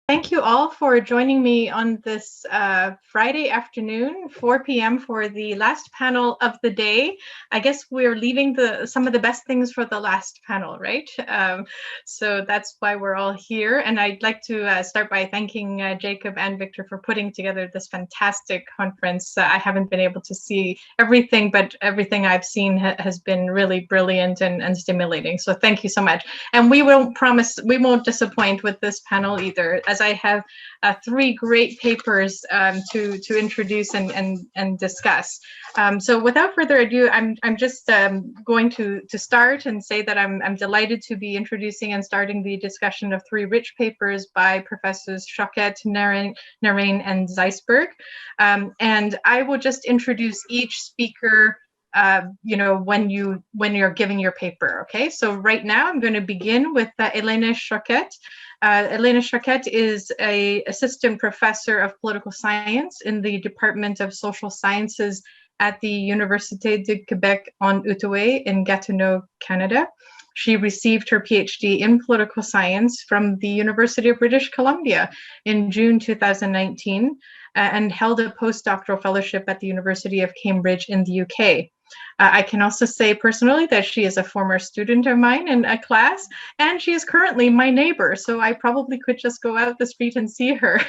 Thank you all for joining me on this Friday afternoon, 4 p.m. for the last panel of the day. I guess we're leaving some of the best things for the last panel, right? So that's why we're all here. And I'd like to start by thanking Jacob and Victor for putting together this fantastic conference. I haven't been able to see everything, but everything I've seen has been really brilliant and stimulating. So thank you so much. And we won't disappoint with this panel either, as I have 3 great papers to introduce and discuss. So without further ado, I'm just going to start and say that I'm delighted to be introducing and starting the discussion of 3 rich papers by Professors Choquette, Narain, and Zeisberg. And I will just introduce each speaker when you're giving your paper, okay? So right now I'm going to begin with Éléna Choquette. Éléna Choquette is an assistant professor of political science in the Department of Social Sciences at the Université du Québec en Outaouais in Gatineau, Canada. She received her PhD in political science from the University of British Columbia in June 2019 and held a postdoctoral fellowship at the University of Cambridge in the UK. I can also say personally that she is a former student of mine in a class, and she is currently my neighbor, so I probably could just go out the street and see her.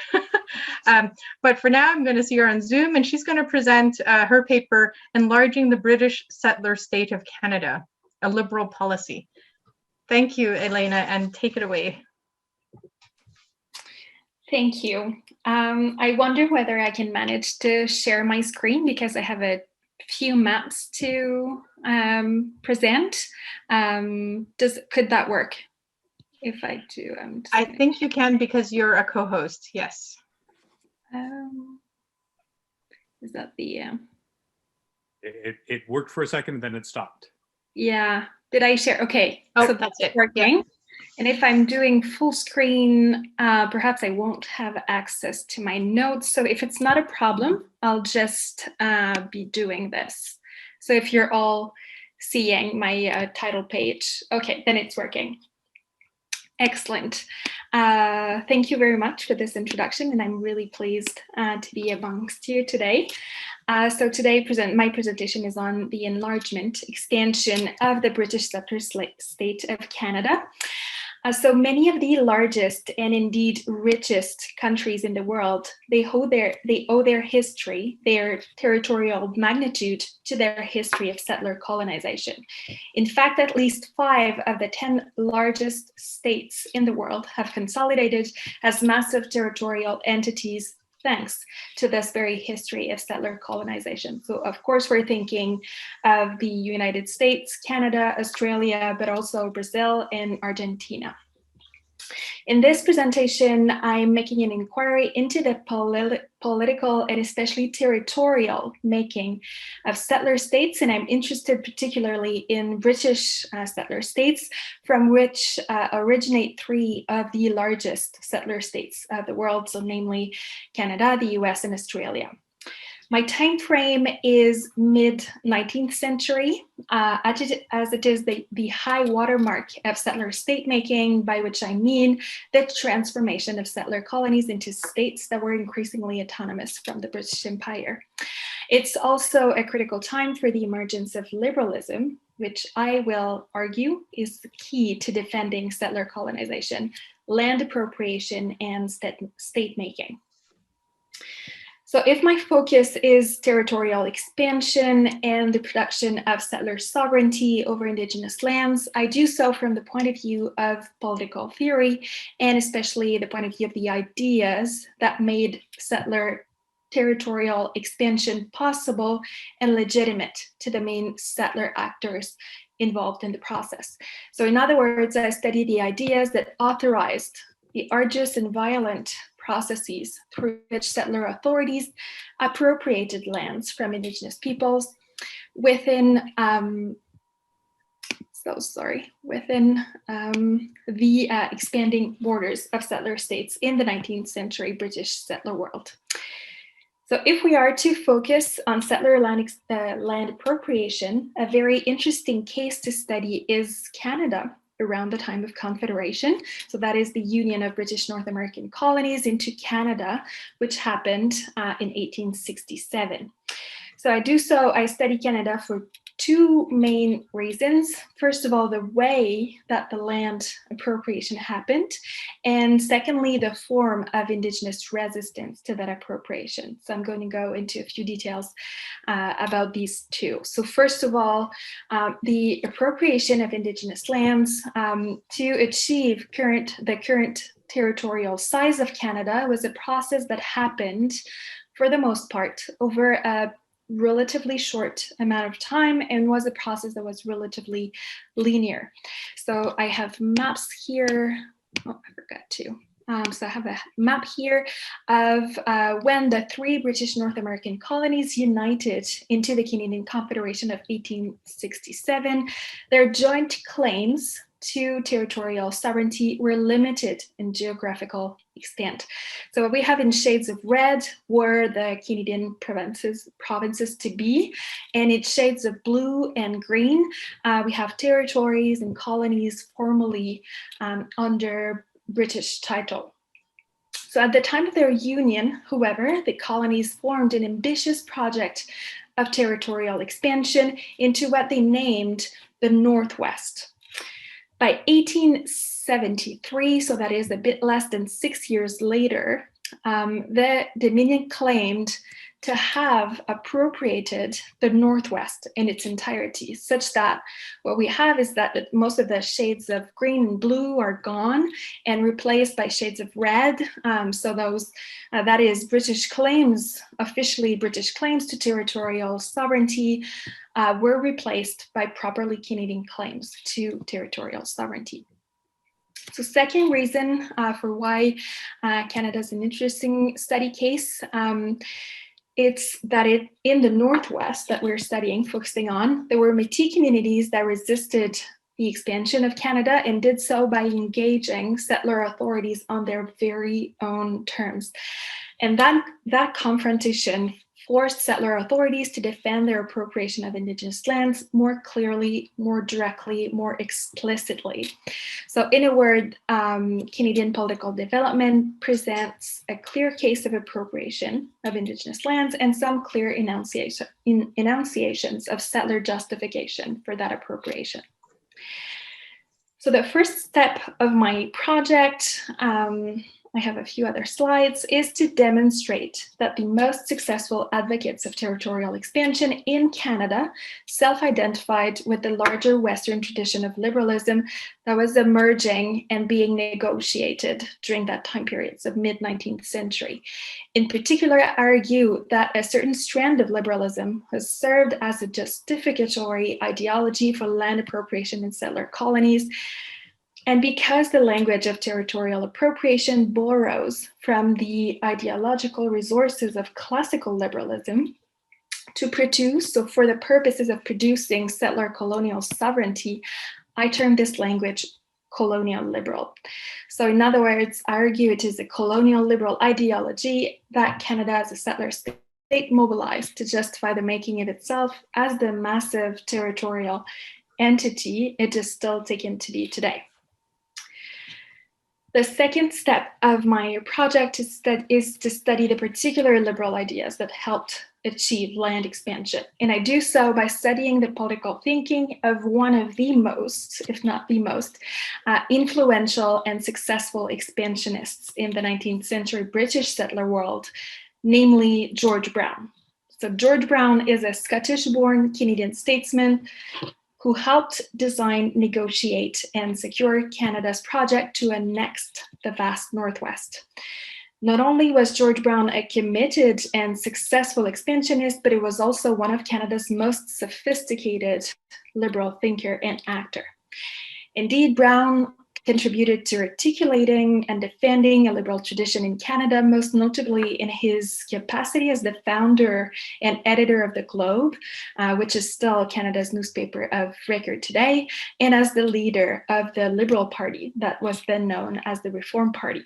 But for now, I'm going to see her on Zoom, and she's going to present her paper, Enlarging the British Settler State of Canada, a Liberal Policy. Thank you, Éléna, and take it away. Thank you. I wonder whether I can manage to share my screen because I have a few maps to present. Could that work? If I do, I think you can because you're a co-host. Yes. Is that the? It worked for a second, then it stopped. Yeah. Did I share? Okay. Oh, so that's it. Working. Yeah. And if I'm doing full screen, perhaps I won't have access to my notes. So if it's not a problem, I'll just be doing this. So if you're all seeing my title page, okay, then it's working. Excellent. Thank you very much for this introduction, and I'm really pleased to be amongst you today. So today, my presentation is on the enlargement, expansion of the British settler state of Canada. So many of the largest and indeed richest countries in the world, they owe their history, their territorial magnitude to their history of settler colonization. In fact, at least 5 of the 10 largest states in the world have consolidated as massive territorial entities thanks to this very history of settler colonization. So of course, we're thinking of the United States, Canada, Australia, but also Brazil and Argentina. In this presentation, I'm making an inquiry into the political and especially territorial making of settler states, and I'm interested particularly in British settler states, from which originate 3 of the largest settler states of the world, so namely Canada, the US, and Australia. My time frame is mid-19th century, as it is the high watermark of settler state making, by which I mean the transformation of settler colonies into states that were increasingly autonomous from the British Empire. It's also a critical time for the emergence of liberalism, which I will argue is the key to defending settler colonization, land appropriation, and state making. So if my focus is territorial expansion and the production of settler sovereignty over indigenous lands, I do so from the point of view of political theory, and especially the point of view of the ideas that made settler territorial expansion possible and legitimate to the main settler actors involved in the process. So in other words, I study the ideas that authorized the arduous and violent processes through which settler authorities appropriated lands from indigenous peoples within the expanding borders of settler states in the 19th century British settler world. So if we are to focus on settler land appropriation, a very interesting case to study is Canada, around the time of Confederation. So that is the Union of British North American Colonies into Canada, which happened in 1867. So I study Canada for two main reasons. First of all, the way that the land appropriation happened, and secondly, the form of Indigenous resistance to that appropriation. So I'm going to go into a few details about these two. So first of all, the appropriation of Indigenous lands to achieve the current territorial size of Canada was a process that happened, for the most part, over a relatively short amount of time, and was a process that was relatively linear. So I have maps here. Oh, I forgot to. So I have a map here of when the three British North American colonies united into the Canadian Confederation of 1867. Their joint claims to territorial sovereignty were limited in geographical extent. So what we have in shades of red were the Canadian provinces to be, and in shades of blue and green, we have territories and colonies formally under British title. So at the time of their union, however, the colonies formed an ambitious project of territorial expansion into what they named the Northwest. By 1873, so that is a bit less than 6 years later, the Dominion claimed to have appropriated the Northwest in its entirety, such that what we have is that most of the shades of green and blue are gone and replaced by shades of red. So those, that is British claims, officially British claims to territorial sovereignty, were replaced by properly Canadian claims to territorial sovereignty. So second reason for why Canada is an interesting study case, it's that in the Northwest that we're studying, focusing on, there were Métis communities that resisted the expansion of Canada and did so by engaging settler authorities on their very own terms. And that confrontation forced settler authorities to defend their appropriation of Indigenous lands more clearly, more directly, more explicitly. So in a word, Canadian political development presents a clear case of appropriation of Indigenous lands and some clear enunciations of settler justification for that appropriation. So the first step of my project, I have a few other slides, is to demonstrate that the most successful advocates of territorial expansion in Canada self-identified with the larger Western tradition of liberalism that was emerging and being negotiated during that time period, so mid-19th century. In particular, I argue that a certain strand of liberalism has served as a justificatory ideology for land appropriation in settler colonies. And because the language of territorial appropriation borrows from the ideological resources of classical liberalism to produce, so for the purposes of producing settler colonial sovereignty, I term this language colonial liberal. So in other words, I argue it is a colonial liberal ideology that Canada as a settler state mobilized to justify the making of itself as the massive territorial entity it is still taken to be today. The second step of my project is to study the particular liberal ideas that helped achieve land expansion. And I do so by studying the political thinking of one of the most, if not the most, influential and successful expansionists in the 19th century British settler world, namely George Brown. So George Brown is a Scottish-born Canadian statesman who helped design, negotiate, and secure Canada's project to annex the vast Northwest. Not only was George Brown a committed and successful expansionist, but he was also one of Canada's most sophisticated liberal thinker and actor. Indeed, Brown contributed to articulating and defending a liberal tradition in Canada, most notably in his capacity as the founder and editor of The Globe, which is still Canada's newspaper of record today, and as the leader of the Liberal Party that was then known as the Reform Party.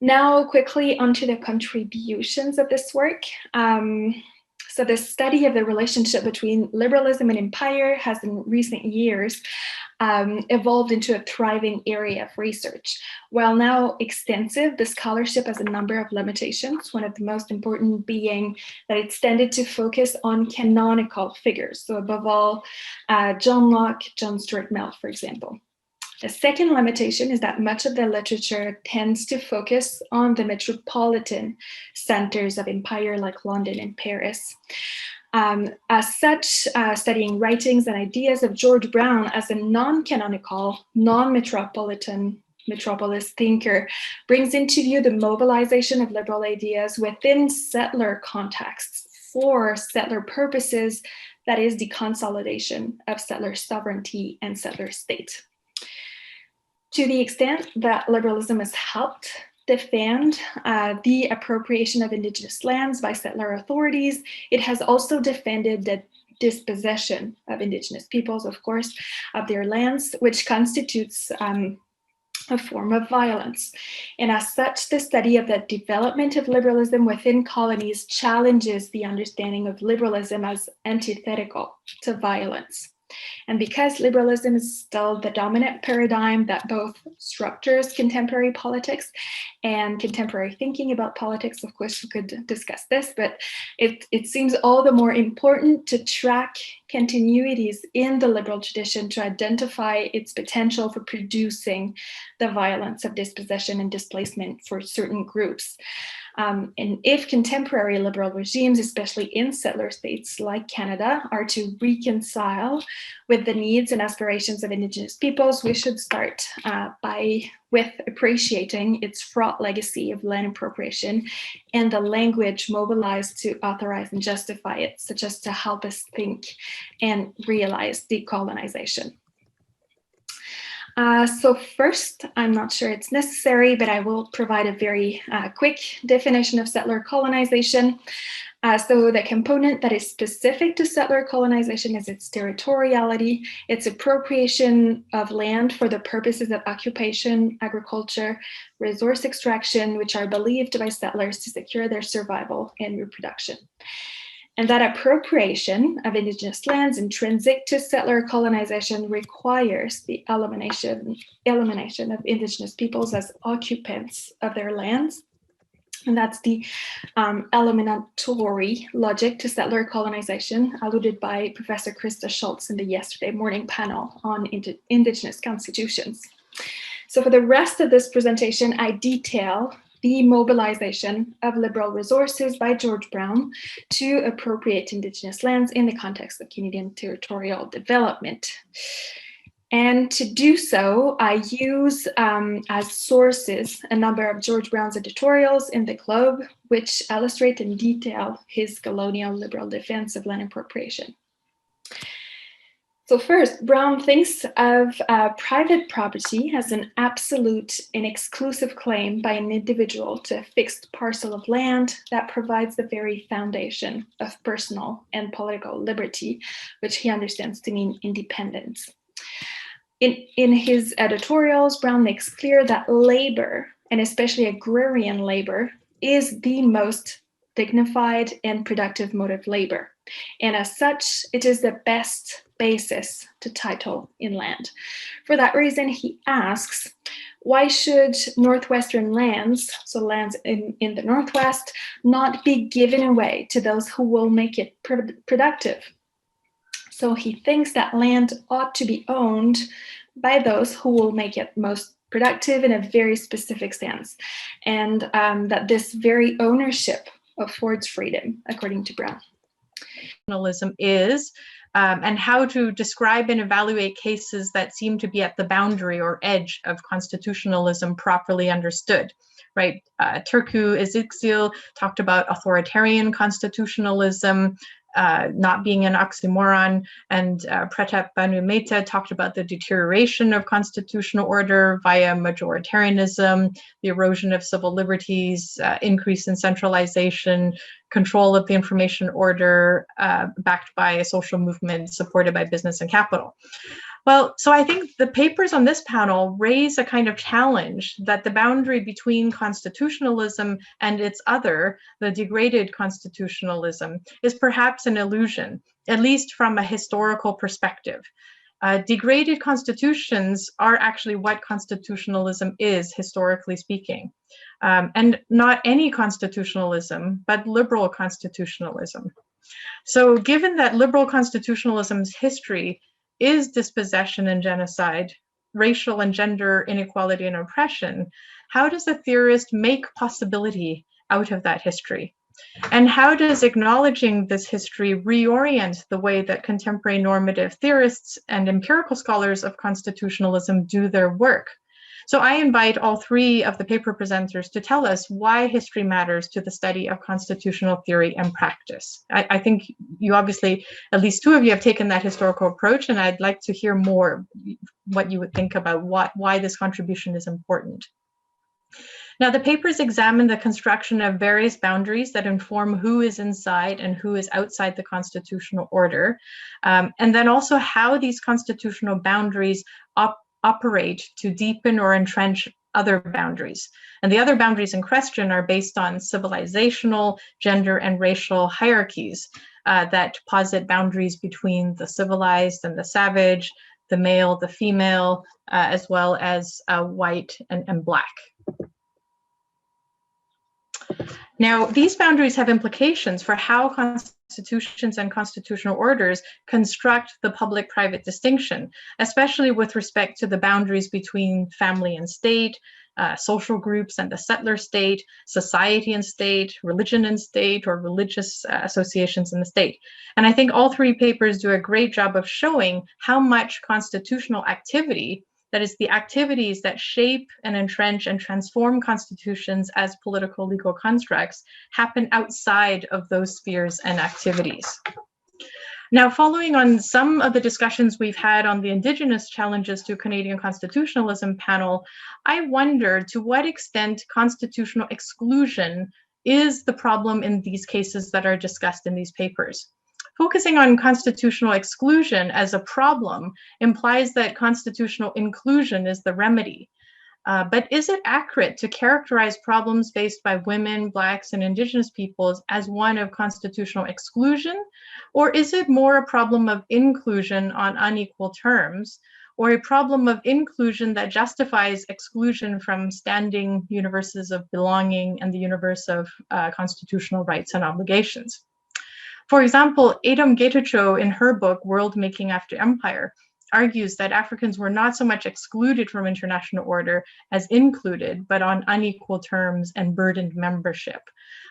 Now, quickly onto the contributions of this work. So the study of the relationship between liberalism and empire has in recent years evolved into a thriving area of research. While now extensive, the scholarship has a number of limitations, one of the most important being that it's tended to focus on canonical figures. So above all, John Locke, John Stuart Mill, for example. The second limitation is that much of the literature tends to focus on the metropolitan centers of empire like London and Paris. As such, studying writings and ideas of George Brown as a non-canonical, metropolis thinker brings into view the mobilization of liberal ideas within settler contexts for settler purposes, that is, the consolidation of settler sovereignty and settler state. To the extent that liberalism has helped defend the appropriation of Indigenous lands by settler authorities, it has also defended the dispossession of Indigenous peoples, of course, of their lands, which constitutes a form of violence. And as such, the study of the development of liberalism within colonies challenges the understanding of liberalism as antithetical to violence. And because liberalism is still the dominant paradigm that both structures contemporary politics and contemporary thinking about politics, of course, we could discuss this, but it seems all the more important to track continuities in the liberal tradition to identify its potential for producing the violence of dispossession and displacement for certain groups. And if contemporary liberal regimes, especially in settler states like Canada, are to reconcile with the needs and aspirations of Indigenous peoples, we should start with appreciating its fraught legacy of land appropriation and the language mobilized to authorize and justify it, such as to help us think and realize decolonization. So first, I'm not sure it's necessary, but I will provide a very quick definition of settler colonization. So the component that is specific to settler colonization is its territoriality, its appropriation of land for the purposes of occupation, agriculture, resource extraction, which are believed by settlers to secure their survival and reproduction. And that appropriation of Indigenous lands intrinsic to settler colonization requires the elimination of Indigenous peoples as occupants of their lands. And that's the eliminatory logic to settler colonization alluded by Professor Krista Schultz in the yesterday morning panel on Indigenous constitutions. So for the rest of this presentation, I detail the mobilization of liberal resources by George Brown to appropriate Indigenous lands in the context of Canadian territorial development. And to do so, I use as sources a number of George Brown's editorials in the Globe, which illustrate in detail his colonial liberal defense of land appropriation. So first, Brown thinks of private property as an absolute and exclusive claim by an individual to a fixed parcel of land that provides the very foundation of personal and political liberty, which he understands to mean independence. In his editorials, Brown makes clear that labor, and especially agrarian labor, is the most dignified and productive mode of labor. And as such, it is the best basis to title in land. For that reason, he asks, why should Northwestern lands, so lands in the Northwest, not be given away to those who will make it productive? So he thinks that land ought to be owned by those who will make it most productive in a very specific sense, and that this very ownership affords freedom, according to Brown. Constitutionalism is, and how to describe and evaluate cases that seem to be at the boundary or edge of constitutionalism properly understood, right? Turku Ezekiel talked about authoritarian constitutionalism not being an oxymoron, and Pratap Banu Mehta talked about the deterioration of constitutional order via majoritarianism, the erosion of civil liberties, increase in centralization, control of the information order, backed by a social movement supported by business and capital. Well, so I think the papers on this panel raise a kind of challenge that the boundary between constitutionalism and its other, the degraded constitutionalism, is perhaps an illusion, at least from a historical perspective. Degraded constitutions are actually what constitutionalism is, historically speaking. And not any constitutionalism, but liberal constitutionalism. So given that liberal constitutionalism's history is dispossession and genocide, racial and gender inequality and oppression, how does a theorist make possibility out of that history? And how does acknowledging this history reorient the way that contemporary normative theorists and empirical scholars of constitutionalism do their work? So I invite all three of the paper presenters to tell us why history matters to the study of constitutional theory and practice. I think you obviously, at least two of you have taken that historical approach, and I'd like to hear more what you would think about why this contribution is important. Now, the papers examine the construction of various boundaries that inform who is inside and who is outside the constitutional order, and then also how these constitutional boundaries operate to deepen or entrench other boundaries. And the other boundaries in question are based on civilizational, gender, and racial hierarchies that posit boundaries between the civilized and the savage, the male, the female, as well as white and black. Now, these boundaries have implications for how constitutions and constitutional orders construct the public-private distinction, especially with respect to the boundaries between family and state, social groups and the settler state, society and state, religion and state, or religious associations in the state. And I think all three papers do a great job of showing how much constitutional activity, that is, the activities that shape and entrench and transform constitutions as political legal constructs, happen outside of those spheres and activities. Now, following on some of the discussions we've had on the Indigenous challenges to Canadian constitutionalism panel, I wondered to what extent constitutional exclusion is the problem in these cases that are discussed in these papers. Focusing on constitutional exclusion as a problem implies that constitutional inclusion is the remedy. But is it accurate to characterize problems faced by women, Blacks, and Indigenous peoples as one of constitutional exclusion? Or is it more a problem of inclusion on unequal terms, or a problem of inclusion that justifies exclusion from standing universes of belonging and the universe of constitutional rights and obligations? For example, Adom Getachew, in her book, World Making After Empire, argues that Africans were not so much excluded from international order as included, but on unequal terms and burdened membership.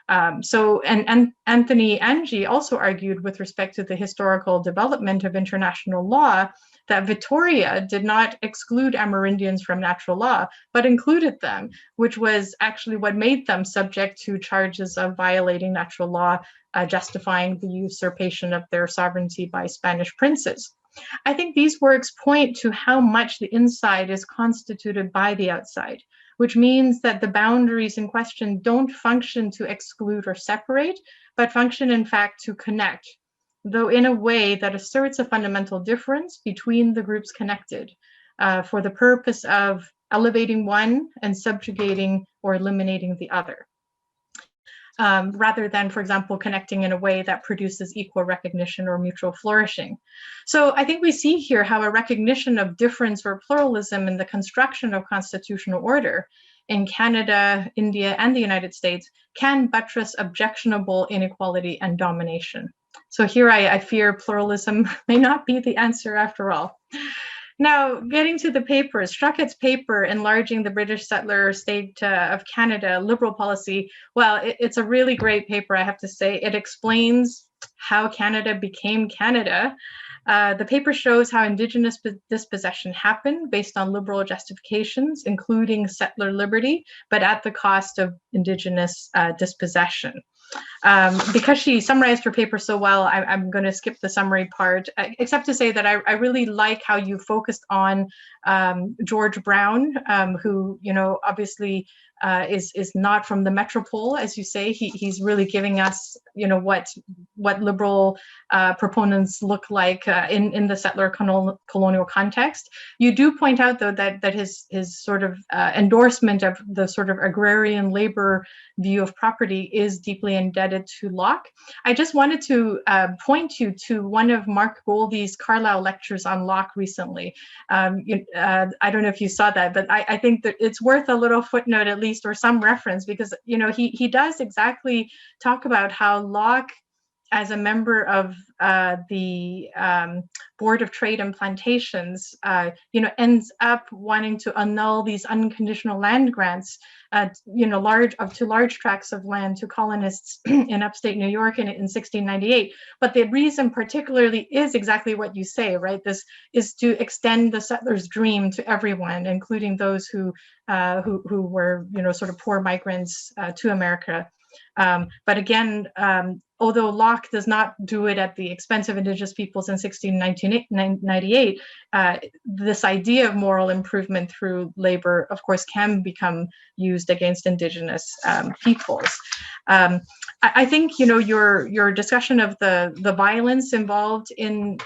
And Anthony Angie also argued with respect to the historical development of international law that Victoria did not exclude Amerindians from natural law, but included them, which was actually what made them subject to charges of violating natural law, justifying the usurpation of their sovereignty by Spanish princes. I think these works point to how much the inside is constituted by the outside, which means that the boundaries in question don't function to exclude or separate, but function in fact to connect, though in a way that asserts a fundamental difference between the groups connected for the purpose of elevating one and subjugating or eliminating the other. Rather than, for example, connecting in a way that produces equal recognition or mutual flourishing. So I think we see here how a recognition of difference or pluralism in the construction of constitutional order in Canada, India, and the United States can buttress objectionable inequality and domination. So here I fear pluralism may not be the answer after all. Now, getting to the papers, Choquette's paper, Enlarging the British Settler State of Canada, Liberal Policy, well, it's a really great paper, I have to say. It explains how Canada became Canada. The paper shows how Indigenous dispossession happened based on liberal justifications, including settler liberty, but at the cost of Indigenous dispossession. Because she summarized her paper so well, I'm going to skip the summary part, except to say that I really like how you focused on George Brown, who, you know, obviously is not from the metropole, as you say. He's really giving us, you know, what liberal proponents look like in the settler colonial context. You do point out, though, that his sort of endorsement of the sort of agrarian labor view of property is deeply indebted indebted to Locke. I just wanted to point you to one of Mark Goldie's Carlisle lectures on Locke recently. I don't know if you saw that, but I think that it's worth a little footnote at least, or some reference, because he does exactly talk about how Locke, as a member of the Board of Trade and Plantations, ends up wanting to annul these unconditional land grants, to large tracts of land to colonists in upstate New York in 1698. But the reason particularly is exactly what you say, right? This is to extend the settler's dream to everyone, including those who were, sort of poor migrants to America. But again, although Locke does not do it at the expense of Indigenous peoples in 1698, this idea of moral improvement through labor, of course, can become used against Indigenous peoples. I think your discussion of the violence involved in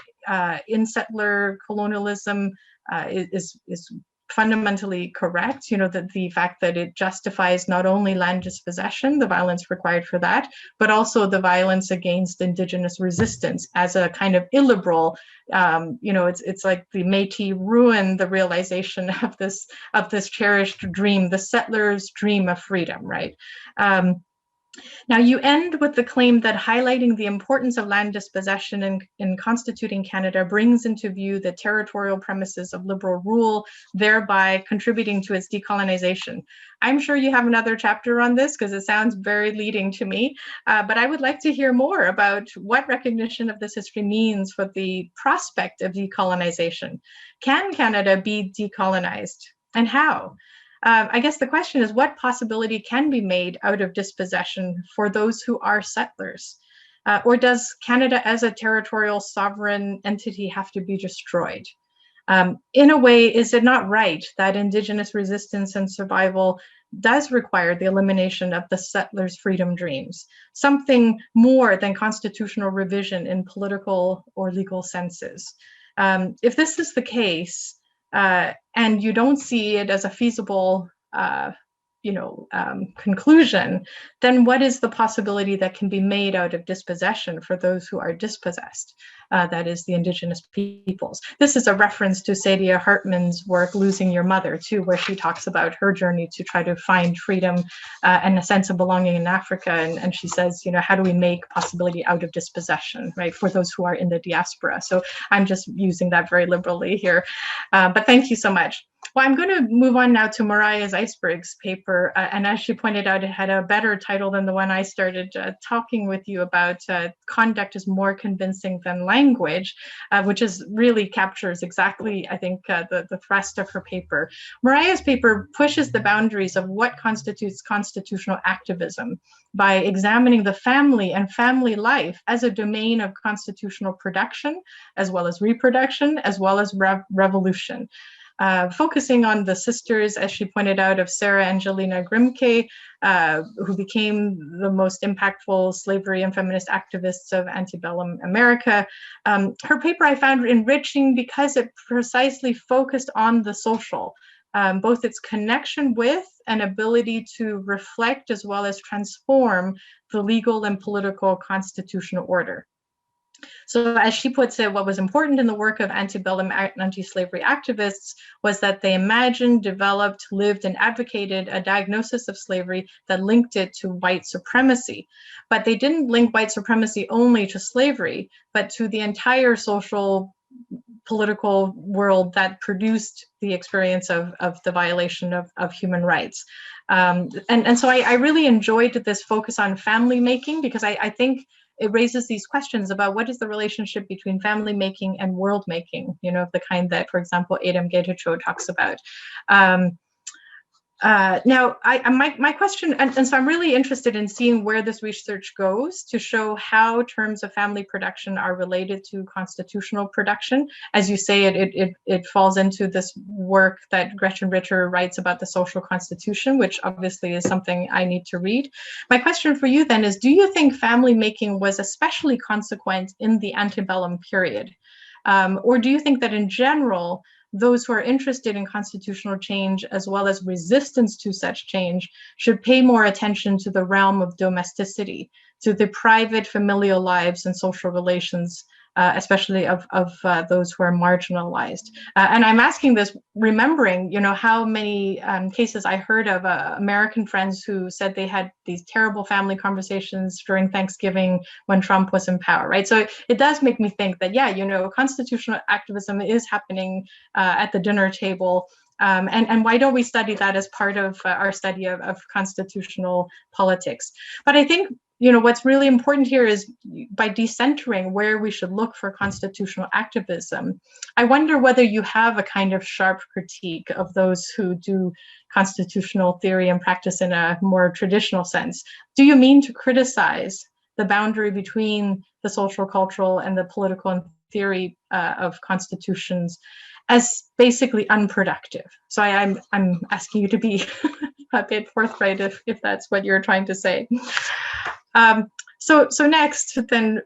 settler colonialism is fundamentally correct. That the fact that it justifies not only land dispossession, the violence required for that, but also the violence against Indigenous resistance as a kind of illiberal, it's like the Métis ruin the realization of this cherished dream, the settlers' dream of freedom, right? Now, you end with the claim that highlighting the importance of land dispossession in constituting Canada brings into view the territorial premises of liberal rule, thereby contributing to its decolonization. I'm sure you have another chapter on this because it sounds very leading to me, but I would like to hear more about what recognition of this history means for the prospect of decolonization. Can Canada be decolonized, and how? I guess the question is, what possibility can be made out of dispossession for those who are settlers? Or does Canada as a territorial sovereign entity have to be destroyed? In a way, is it not right that Indigenous resistance and survival does require the elimination of the settlers' freedom dreams, something more than constitutional revision in political or legal senses? If this is the case, and you don't see it as a feasible, conclusion, then what is the possibility that can be made out of dispossession for those who are dispossessed? That is the Indigenous peoples. This is a reference to Saidiya Hartman's work, Losing Your Mother, too, where she talks about her journey to try to find freedom and a sense of belonging in Africa. And she says, how do we make possibility out of dispossession, right, for those who are in the diaspora? So I'm just using that very liberally here. But thank you so much. Well, I'm going to move on now to Mariahs Icebergs paper. And as she pointed out, it had a better title than the one I started talking with you about. Conduct is more convincing than language, which really captures exactly, I think, the thrust of her paper. Mariah's paper pushes the boundaries of what constitutes constitutional activism by examining the family and family life as a domain of constitutional production, as well as reproduction, as well as revolution. Focusing on the sisters, as she pointed out, of Sarah Angelina Grimke, who became the most impactful slavery and feminist activists of antebellum America. Her paper I found enriching because it precisely focused on the social, both its connection with and ability to reflect as well as transform the legal and political constitutional order. So as she puts it, what was important in the work of antebellum anti-slavery activists was that they imagined, developed, lived, and advocated a diagnosis of slavery that linked it to white supremacy. But they didn't link white supremacy only to slavery, but to the entire social, political world that produced the experience of the violation of human rights. And so I really enjoyed this focus on family making, because I think it raises these questions about what is the relationship between family making and world making, of the kind that, for example, Adam Getachew talks about. Now, my question, and so I'm really interested in seeing where this research goes to show how terms of family production are related to constitutional production. As you say, it falls into this work that Gretchen Ritter writes about the social constitution, which obviously is something I need to read. My question for you then is, do you think family making was especially consequent in the antebellum period? Or do you think that in general, those who are interested in constitutional change as well as resistance to such change should pay more attention to the realm of domesticity, to the private familial lives and social relations, especially of those who are marginalized. And I'm asking this remembering, how many cases I heard of American friends who said they had these terrible family conversations during Thanksgiving when Trump was in power, right? So it does make me think that, constitutional activism is happening at the dinner table. And why don't we study that as part of our study of constitutional politics? But I think, what's really important here is by decentering where we should look for constitutional activism, I wonder whether you have a kind of sharp critique of those who do constitutional theory and practice in a more traditional sense. Do you mean to criticize the boundary between the social, cultural, and the political and theory of constitutions as basically unproductive? So I'm asking you to be a bit forthright if that's what you're trying to say. So next, then,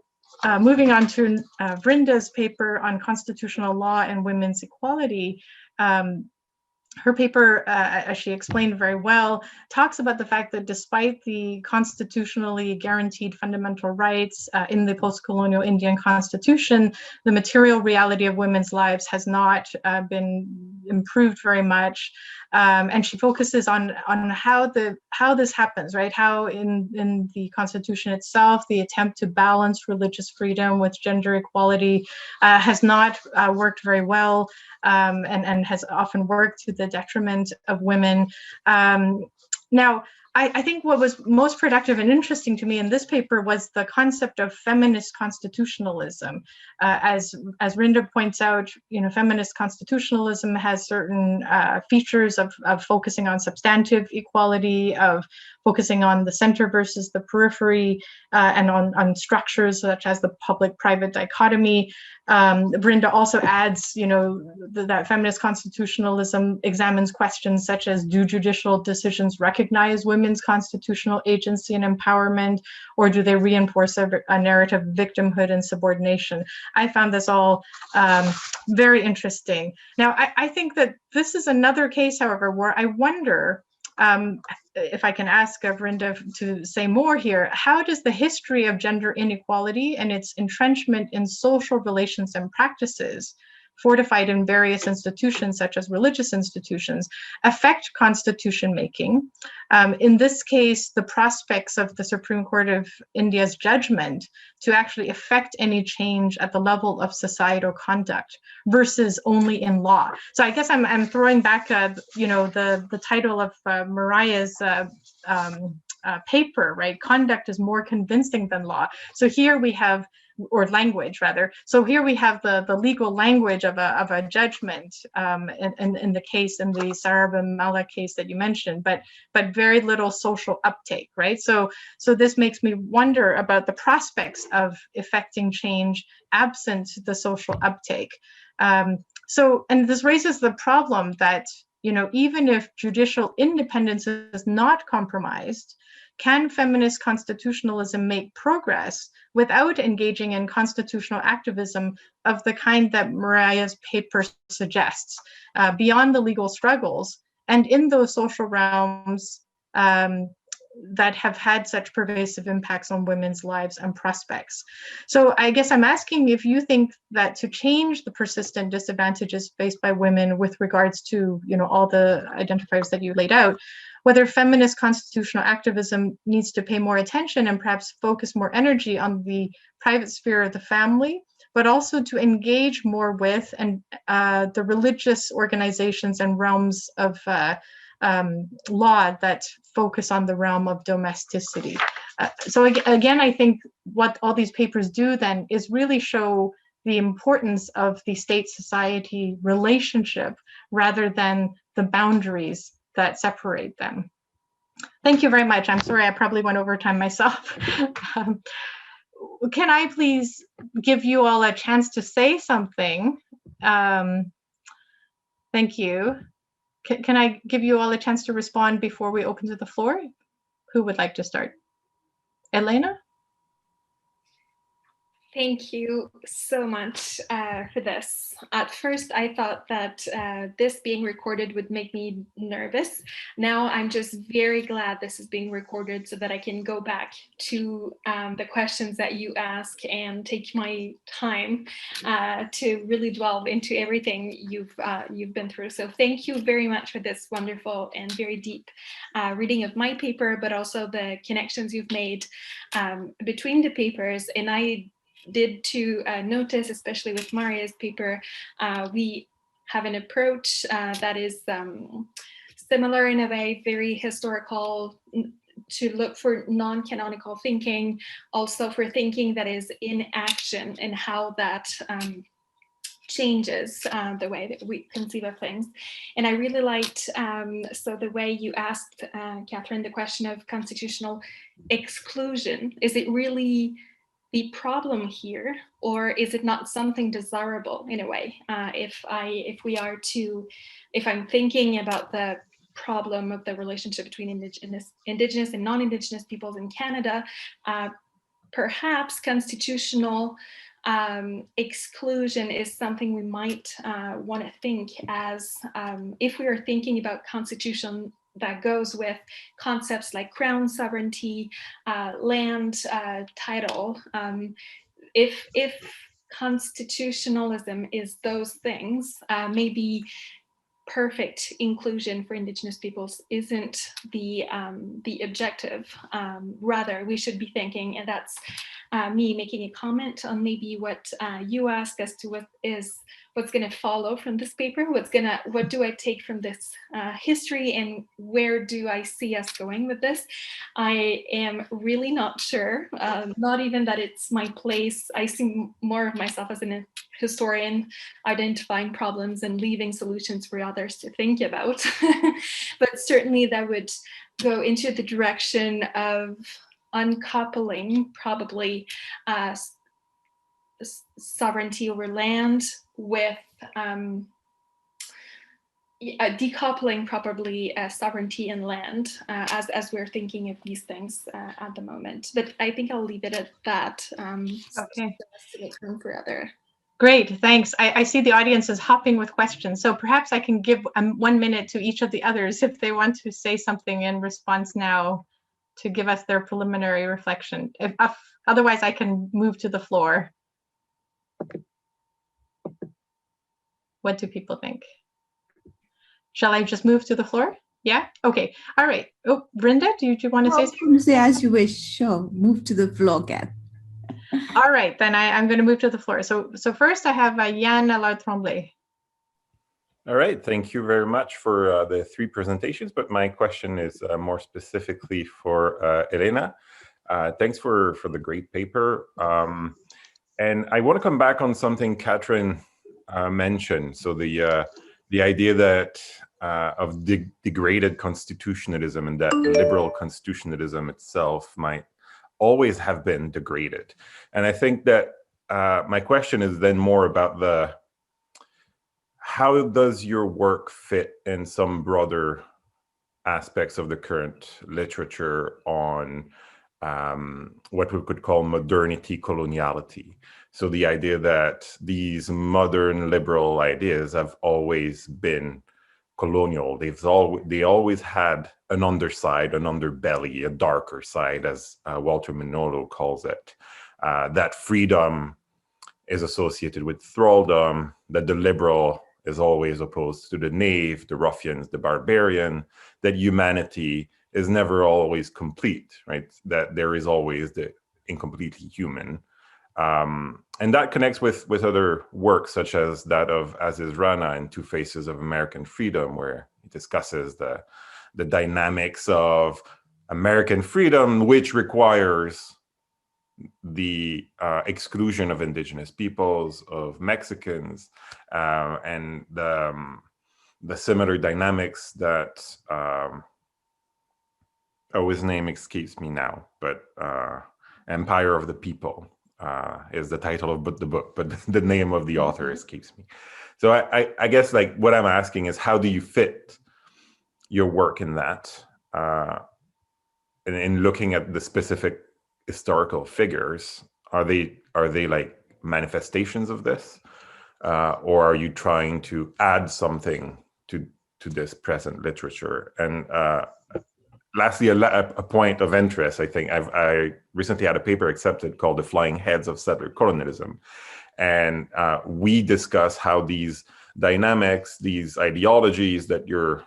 moving on to Vrinda's paper on constitutional law and women's equality. Her paper, as she explained very well, talks about the fact that despite the constitutionally guaranteed fundamental rights in the post-colonial Indian constitution, the material reality of women's lives has not been improved very much. And she focuses on how this happens, right? How in the Constitution itself, the attempt to balance religious freedom with gender equality has not worked very well, and has often worked to the detriment of women. Now, I think what was most productive and interesting to me in this paper was the concept of feminist constitutionalism. As Vrinda points out, feminist constitutionalism has certain features of focusing on substantive equality, of focusing on the center versus the periphery, and on structures such as the public-private dichotomy. Vrinda also adds, that feminist constitutionalism examines questions such as, do judicial decisions recognize women's constitutional agency and empowerment, or do they reinforce a narrative of victimhood and subordination? I found this all very interesting. Now, I think that this is another case, however, where I wonder, if I can ask Vrinda to say more here, how does the history of gender inequality and its entrenchment in social relations and practices, fortified in various institutions such as religious institutions, affect constitution making? In this case, the prospects of the Supreme Court of India's judgment to actually affect any change at the level of societal conduct versus only in law. So I guess I'm throwing back, the title of Mariah's paper, right? Conduct is more convincing than law. So here we have, or language rather. So here we have the legal language of a judgment in the case, in the Sarabamala case that you mentioned, but very little social uptake, right? So this makes me wonder about the prospects of effecting change absent the social uptake. And this raises the problem that, even if judicial independence is not compromised, can feminist constitutionalism make progress without engaging in constitutional activism of the kind that Mariah's paper suggests, beyond the legal struggles and in those social realms that have had such pervasive impacts on women's lives and prospects? So I guess I'm asking if you think that to change the persistent disadvantages faced by women with regards to, all the identifiers that you laid out, whether feminist constitutional activism needs to pay more attention and perhaps focus more energy on the private sphere of the family, but also to engage more with and the religious organizations and realms of law that focus on the realm of domesticity. So again, I think what all these papers do then is really show the importance of the state-society relationship rather than the boundaries that separate them. Thank you very much. I'm sorry, I probably went over time myself. Can I please give you all a chance to say something? Thank you. Can I give you all a chance to respond before we open to the floor? Who would like to start? Éléna? Thank you so much for this. At first, I thought that this being recorded would make me nervous. Now I'm just very glad this is being recorded so that I can go back to the questions that you ask and take my time to really delve into everything you've been through. So thank you very much for this wonderful and very deep reading of my paper, but also the connections you've made between the papers. And I did to notice, especially with Mariah's paper, we have an approach that is similar in a way, very historical, to look for non-canonical thinking, also for thinking that is in action and how that changes the way that we conceive of things. And I really liked, so the way you asked, Catherine, the question of constitutional exclusion. Is it really the problem here, or is it not something desirable in a way? If I'm thinking about the problem of the relationship between indigenous and non-indigenous peoples in Canada, perhaps constitutional exclusion is something we might want to think as, if we are thinking about constitution that goes with concepts like crown sovereignty, land title. If constitutionalism is those things, maybe perfect inclusion for Indigenous peoples isn't the objective. Rather, we should be thinking, and that's me making a comment on maybe what you asked as to what's going to follow from this paper. What do I take from this history, and where do I see us going with this? I am really not sure. Not even that it's my place. I see more of myself as a historian, identifying problems and leaving solutions for others to think about. But certainly that would go into the direction of uncoupling probably sovereignty over land with decoupling probably sovereignty and land as we're thinking of these things at the moment. But I think I'll leave it at that. Okay. To make room for other. Great, thanks. I see the audience is hopping with questions, so perhaps I can give 1 minute to each of the others if they want to say something in response now to give us their preliminary reflection. Otherwise, I can move to the floor. What do people think? Shall I just move to the floor? Yeah? Okay. All right. Oh, Vrinda, do you want to say something? Say as you wish. Sure. Move to the floor, Kat. All right, then I'm going to move to the floor. So first I have Yann Allard-Tremblay. All right, thank you very much for the three presentations, but my question is more specifically for Éléna. Thanks for the great paper. And I want to come back on something Catherine mentioned. So the idea that of degraded constitutionalism, and that liberal constitutionalism itself might always have been degraded. And I think that my question is then more about how does your work fit in some broader aspects of the current literature on what we could call modernity coloniality. So the idea that these modern liberal ideas have always been colonial. They always had an underside, an underbelly, a darker side, as Walter Mignolo calls it. That freedom is associated with thraldom, that the liberal is always opposed to the knave, the ruffians, the barbarian, that humanity is never always complete, right? That there is always the incompletely human. And that connects with other works, such as that of Aziz Rana in Two Faces of American Freedom, where he discusses the dynamics of American freedom, which requires the exclusion of indigenous peoples, of Mexicans, and the similar dynamics that, his name escapes me now, but Empire of the People is the title of the book, but the name of the author escapes me. So I guess like what I'm asking is, how do you fit your work in that, in looking at the specific historical figures are they like manifestations of this, or are you trying to add something to this present literature? And lastly, a point of interest, I think I recently had a paper accepted called "The Flying Heads of Settler Colonialism," and we discuss how these dynamics, these ideologies that you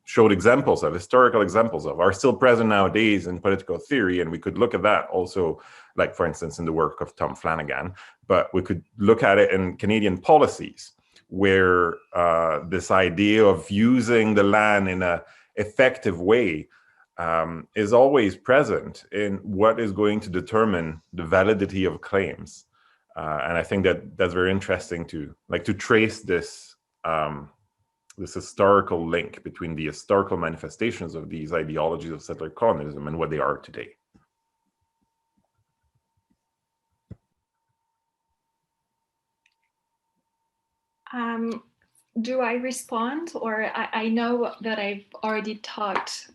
showed examples of, historical examples of, are still present nowadays in political theory. And we could look at that also, like, for instance, in the work of Tom Flanagan, but we could look at it in Canadian policies, where this idea of using the land in an effective way is always present in what is going to determine the validity of claims. And I think that that's very interesting to trace this this historical link between the historical manifestations of these ideologies of settler colonialism and what they are today. Do I respond, or I know that I've already talked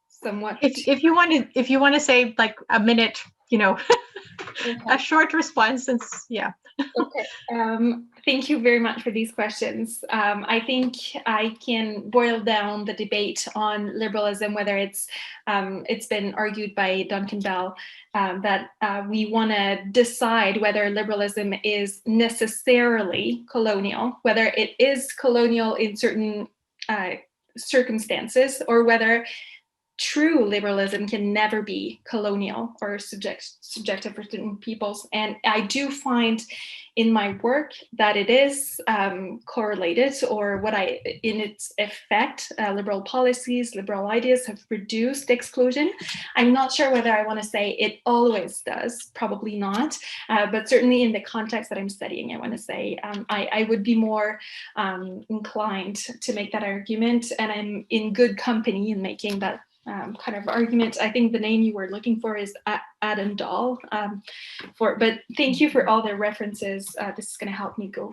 somewhat. If you want to say like a minute, Okay. a short response, since Okay. Thank you very much for these questions. I think I can boil down the debate on liberalism, whether it's been argued by Duncan Bell that we want to decide whether liberalism is necessarily colonial, whether it is colonial in certain circumstances, or whether true liberalism can never be colonial or subjective for certain peoples. And I do find in my work that it is correlated, or in its effect, liberal policies, liberal ideas have reduced exclusion. I'm not sure whether I want to say it always does, probably not, but certainly in the context that I'm studying, I want to say I would be more inclined to make that argument, and I'm in good company in making that kind of argument. I think the name you were looking for is Adam Dahl. But thank you for all the references. This is going to help me go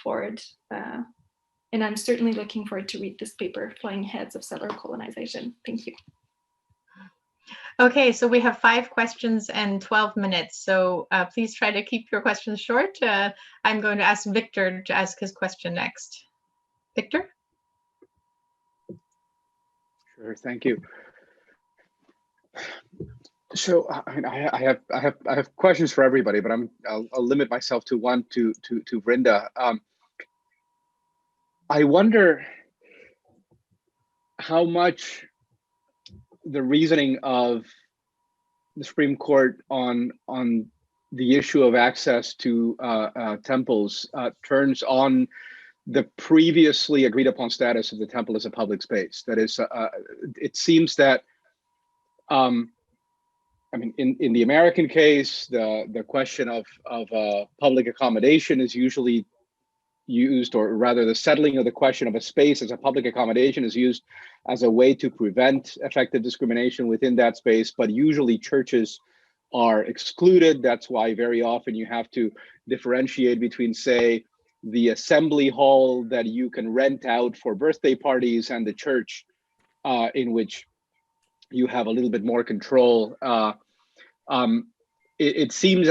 forward. And I'm certainly looking forward to read this paper, Flying Heads of Settler Colonization. Thank you. Okay, so we have 5 questions and 12 minutes. So please try to keep your questions short. I'm going to ask Victor to ask his question next. Victor? Sure, thank you. So I have questions for everybody, but I'll limit myself to one to Vrinda. I wonder how much the reasoning of the Supreme Court on the issue of access to temples turns on the previously agreed upon status of the temple as a public space. That is, it seems that, in the American case, the question of public accommodation is usually used, or rather the settling of the question of a space as a public accommodation is used as a way to prevent effective discrimination within that space, but usually churches are excluded. That's why very often you have to differentiate between, say, the assembly hall that you can rent out for birthday parties and the church in which you have a little bit more control. It seems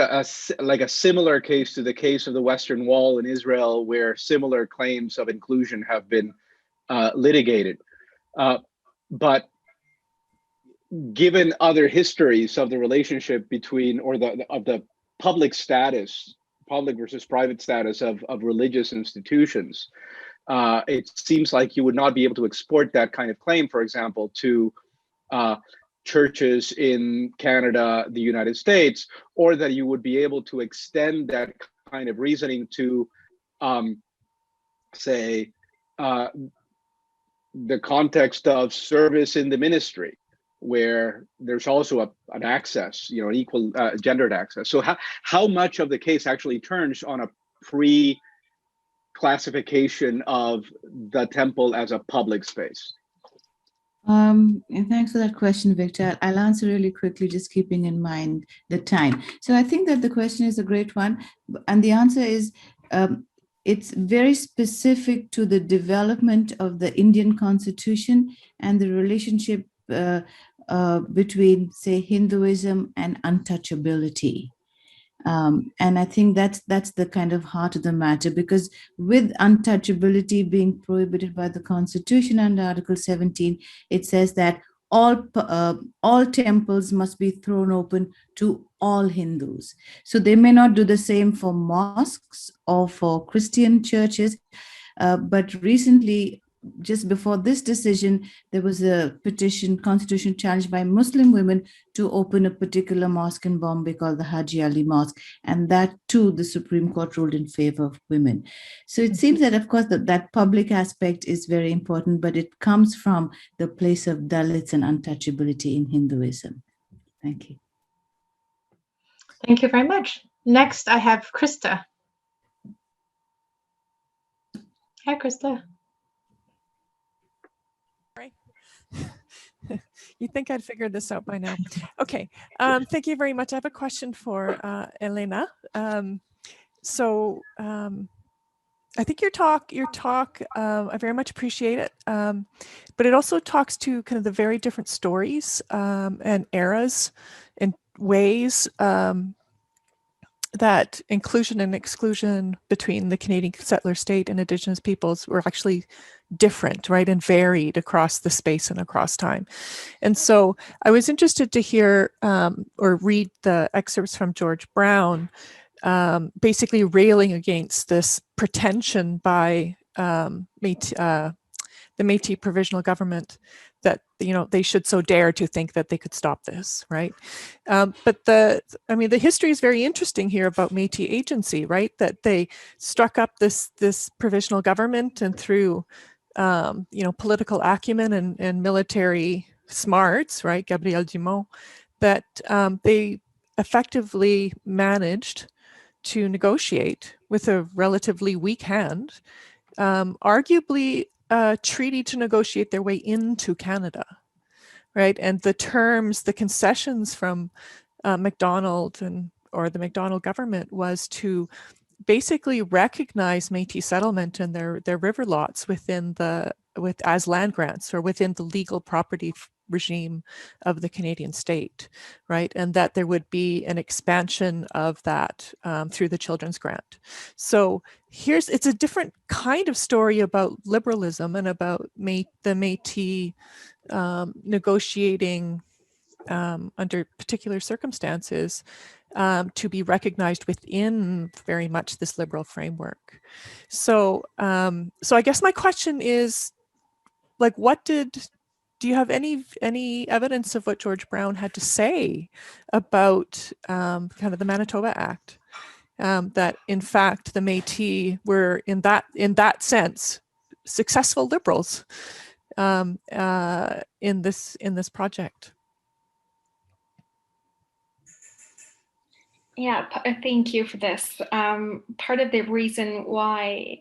like a similar case to the case of the Western Wall in Israel, where similar claims of inclusion have been litigated. But given other histories of the relationship between, or of the public status, public versus private status of religious institutions, it seems like you would not be able to export that kind of claim, for example, to churches in Canada, the United States, or that you would be able to extend that kind of reasoning to, say, the context of service in the ministry, where there's also an access, an equal gendered access. So how much of the case actually turns on a pre-classification of the temple as a public space? And thanks for that question, Victor. I'll answer really quickly, just keeping in mind the time. So I think that the question is a great one. And the answer is, it's very specific to the development of the Indian Constitution and the relationship between, say, Hinduism and untouchability. And I think that's the kind of heart of the matter, because with untouchability being prohibited by the Constitution under Article 17, it says that all temples must be thrown open to all Hindus. So they may not do the same for mosques or for Christian churches, but recently, just before this decision, there was a petition, constitutional challenge by Muslim women to open a particular mosque in Bombay called the Haji Ali Mosque. And that too, the Supreme Court ruled in favor of women. So it seems that, of course, that public aspect is very important, but it comes from the place of Dalits and untouchability in Hinduism. Thank you. Thank you very much. Next, I have Krista. Hi, Krista. You think I'd figured this out by now. Okay, thank you very much. I have a question for Éléna. I think your talk, I very much appreciate it, but it also talks to kind of the very different stories and eras and ways that inclusion and exclusion between the Canadian settler state and Indigenous peoples were actually different, right, and varied across the space and across time. And so I was interested to hear or read the excerpts from George Brown, basically railing against this pretension by the Métis provisional government that, you know, they should so dare to think that they could stop this, right? But the history is very interesting here about Métis agency, right? That they struck up this provisional government, and through political acumen and military smarts, right, Gabriel Dumont, that they effectively managed to negotiate with a relatively weak hand, arguably a treaty to negotiate their way into Canada, right? And the terms, the concessions from Macdonald or the Macdonald government was to basically recognize Métis settlement and their river lots as land grants or within the legal property regime of the Canadian state, right? And that there would be an expansion of that through the Children's Grant. So it's a different kind of story about liberalism and about the Métis negotiating under particular circumstances to be recognized within very much this liberal framework. So I guess my question is, like, do you have any evidence of what George Brown had to say about kind of the Manitoba Act, that in fact the Métis were in that sense successful liberals in this project? Yeah, thank you for this. Part of the reason why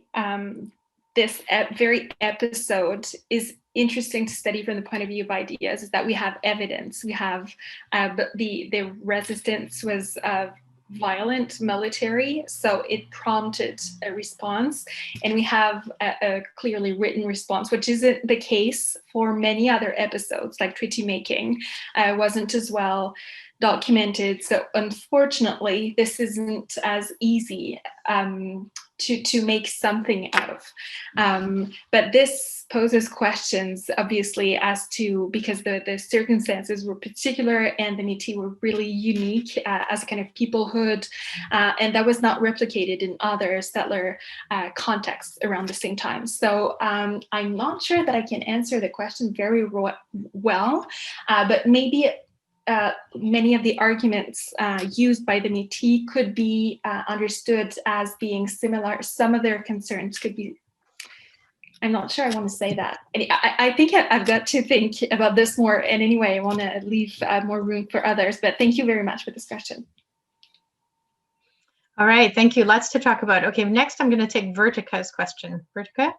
this very episode is interesting to study from the point of view of ideas is that we have evidence. We have the resistance was violent, military, so it prompted a response, and we have a clearly written response, which isn't the case for many other episodes, like treaty making wasn't as well documented. So unfortunately, this isn't as easy to make something out of. But this poses questions, obviously, as to, because the circumstances were particular and the Métis were really unique as a kind of peoplehood, and that was not replicated in other settler contexts around the same time. So I'm not sure that I can answer the question very well, but maybe many of the arguments used by the Métis could be understood as being similar. Some of their concerns could be, I'm not sure I want to say that. I think I've got to think about this more, and anyway, I want to leave more room for others, but thank you very much for this question. All right, thank you. Lots to talk about. Okay, next I'm going to take Vertika's question. Vertika?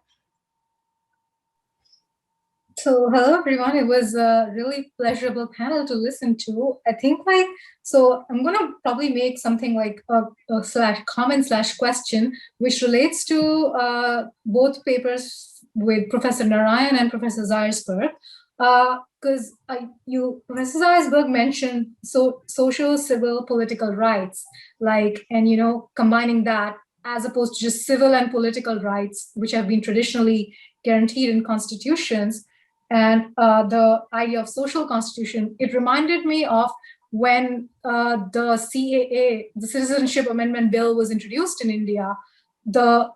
So hello everyone, it was a really pleasurable panel to listen to. I think so I'm going to probably make something like a comment/question, which relates to both papers with Professor Narain and Professor Zeisberg Because Professor Zeisberg mentioned social, civil, political rights, and combining that as opposed to just civil and political rights, which have been traditionally guaranteed in constitutions, and the idea of social constitution. It reminded me of when the CAA, the Citizenship Amendment Bill, was introduced in India. The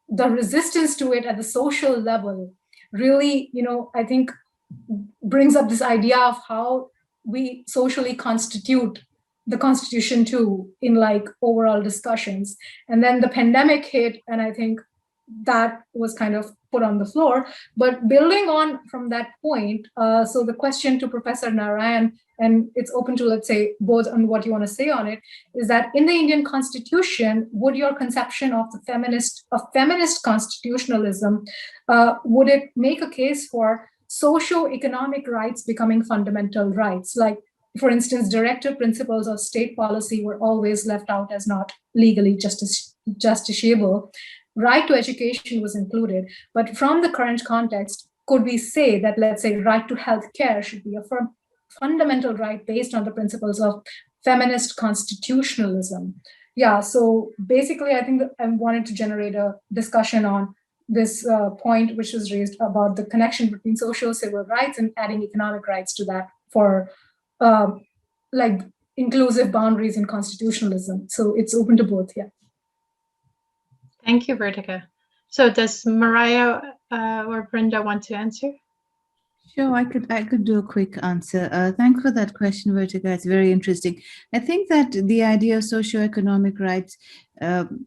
resistance to it at the social level really, I think, brings up this idea of how we socially constitute the Constitution too in overall discussions. And then the pandemic hit, and I think that was kind of put on the floor. But building on from that point, so the question to Professor Narain, and it's open to, let's say, both on what you want to say on it, is that in the Indian Constitution, would your conception of feminist constitutionalism, would it make a case for socio-economic rights becoming fundamental rights? Like, for instance, directive principles of state policy were always left out as not legally justiciable. Right to education was included, but from the current context, could we say that, let's say, right to health care should be a fundamental right based on the principles of feminist constitutionalism? Yeah, so basically, I think that I wanted to generate a discussion on this point, which was raised about the connection between social civil rights and adding economic rights to that for inclusive boundaries in constitutionalism. So it's open to both, yeah. Thank you, Vertika. So does Mariah or Vrinda want to answer? Sure, I could do a quick answer. Thanks for that question, Vertika. It's very interesting. I think that the idea of socioeconomic rights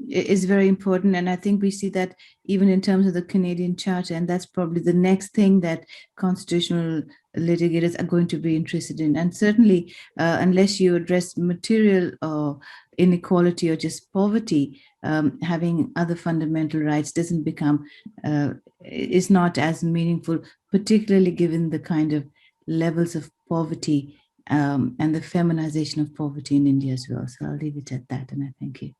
is very important, and I think we see that even in terms of the Canadian Charter, and that's probably the next thing that constitutional litigators are going to be interested in. And certainly, unless you address material or inequality or just poverty, having other fundamental rights doesn't become, is not as meaningful, particularly given the kind of levels of poverty and the feminization of poverty in India as well. So I'll leave it at that, and I thank you.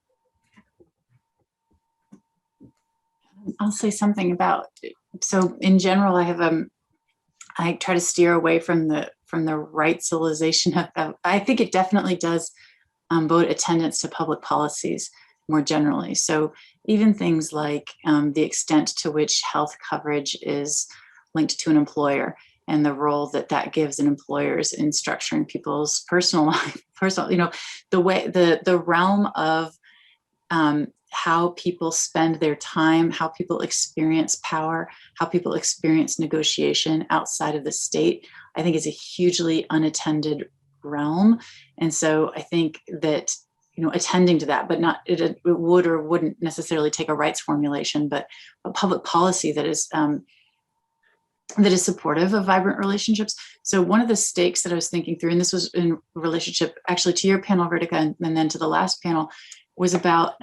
I'll say something about, so in general, I try to steer away from the rightsalization of, I think it definitely does vote attendance to public policies more generally. So even things like the extent to which health coverage is linked to an employer and the role that gives in employers in structuring people's personal life, the realm of how people spend their time, how people experience power, how people experience negotiation outside of the state, I think is a hugely unattended realm. And so I think that, attending to that, but not, it would or wouldn't necessarily take a rights formulation, but a public policy that is supportive of vibrant relationships. So one of the stakes that I was thinking through, and this was in relationship actually to your panel, Vertika, and then to the last panel, was about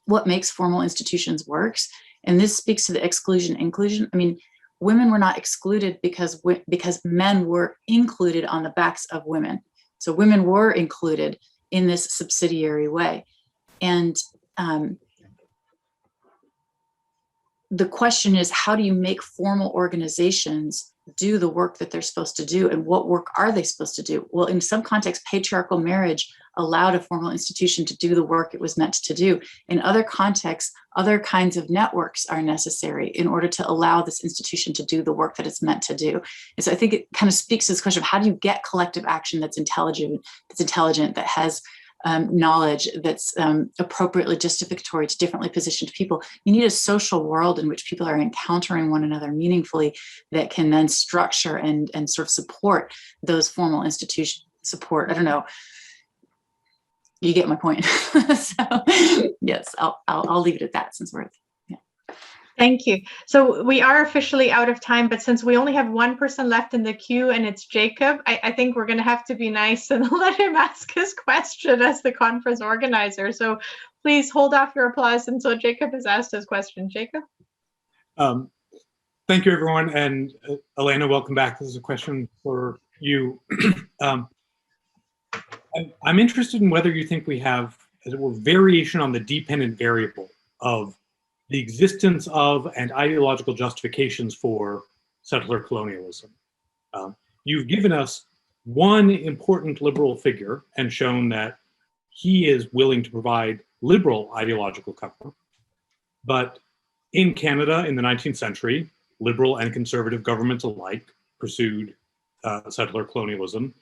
what makes formal institutions works. And this speaks to the exclusion inclusion. I mean, women were not excluded because men were included on the backs of women. So women were included in this subsidiary way. And the question is, how do you make formal organizations do the work that they're supposed to do, and what work are they supposed to do? Well, in some contexts, patriarchal marriage allowed a formal institution to do the work it was meant to do. In other contexts, other kinds of networks are necessary in order to allow this institution to do the work that it's meant to do. And so I think it kind of speaks to this question of how do you get collective action that's intelligent, that has knowledge, that's appropriately justificatory to differently positioned people. You need a social world in which people are encountering one another meaningfully that can then structure and sort of support those formal institution support. I don't know. You get my point. So yes, I'll leave it at that since we're, yeah. Thank you. So we are officially out of time, but since we only have one person left in the queue and it's Jacob, I think we're going to have to be nice and let him ask his question as the conference organizer. So please hold off your applause until Jacob has asked his question. Jacob? Thank you, everyone. And Éléna, welcome back. This is a question for you. I'm interested in whether you think we have, as it were, variation on the dependent variable of the existence of and ideological justifications for settler colonialism. You've given us one important liberal figure and shown that he is willing to provide liberal ideological cover. But in Canada in the 19th century, liberal and conservative governments alike pursued settler colonialism.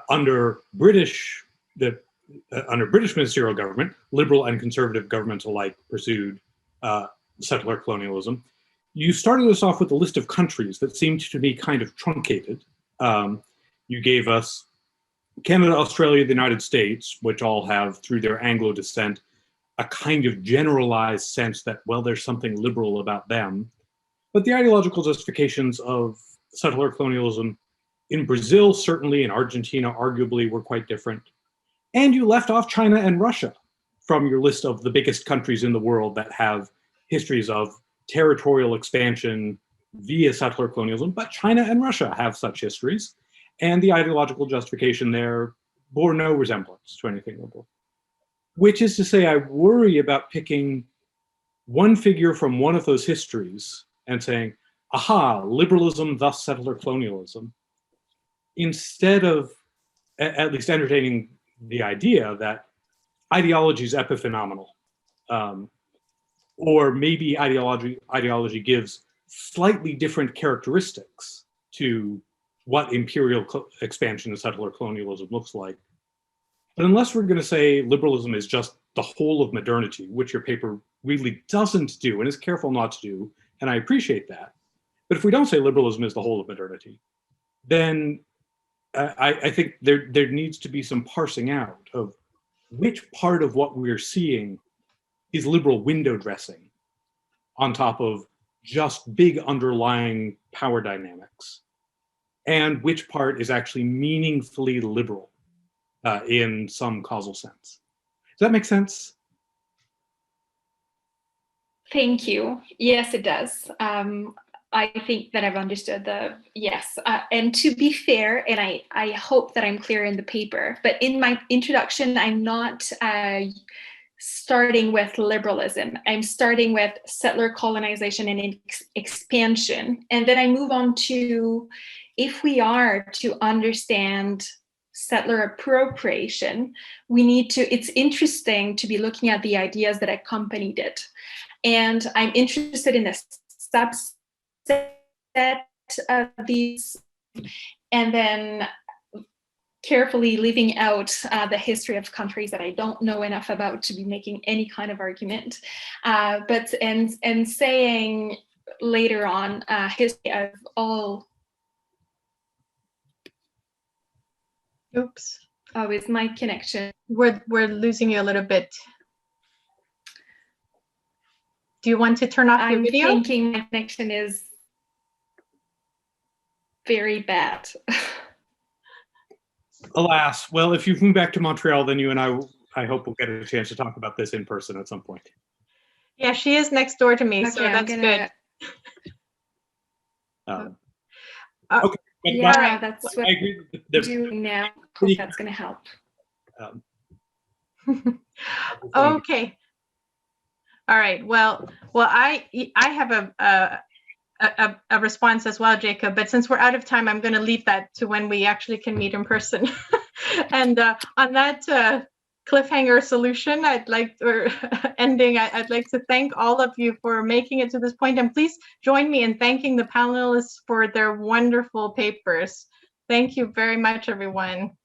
Under British ministerial government, liberal and conservative governments alike pursued settler colonialism. You started us off with a list of countries that seemed to be kind of truncated. You gave us Canada, Australia, the United States, which all have, through their Anglo descent, a kind of generalized sense that, well, there's something liberal about them. But the ideological justifications of settler colonialism in Brazil, certainly, in Argentina, arguably, were quite different. And you left off China and Russia from your list of the biggest countries in the world that have histories of territorial expansion via settler colonialism, but China and Russia have such histories. And the ideological justification there bore no resemblance to anything liberal. Which is to say, I worry about picking one figure from one of those histories and saying, aha, liberalism, thus settler colonialism, instead of at least entertaining the idea that ideology is epiphenomenal, or maybe ideology gives slightly different characteristics to what imperial expansion and settler colonialism looks like. But unless we're going to say liberalism is just the whole of modernity, which your paper really doesn't do and is careful not to do, and I appreciate that. But if we don't say liberalism is the whole of modernity, then I think there needs to be some parsing out of which part of what we're seeing is liberal window dressing on top of just big underlying power dynamics, and which part is actually meaningfully liberal in some causal sense. Does that make sense? Thank you. Yes, it does. I think that I've understood yes. And to be fair, and I hope that I'm clear in the paper, but in my introduction, I'm not starting with liberalism. I'm starting with settler colonization and expansion. And then I move on to, if we are to understand settler appropriation, we need to, it's interesting to be looking at the ideas that accompanied it. And I'm interested in a subset of these, and then carefully leaving out the history of countries that I don't know enough about to be making any kind of argument. But saying later on history of all. Oops. Oh, is my connection? We're losing you a little bit. Do you want to turn off your video? I'm thinking my connection is very bad. Alas, well, if you've moved back to Montreal, then you and I hope we'll get a chance to talk about this in person at some point. Yeah, she is next door to me, Okay, so that's good. Okay. Yeah, that's what I agree I'm doing now. Hope that's going to help. Okay. All right. Well, I have a response as well, Jacob. But since we're out of time, I'm going to leave that to when we actually can meet in person. And on that cliffhanger solution, I'd like to thank all of you for making it to this point, and please join me in thanking the panelists for their wonderful papers. Thank you very much, everyone.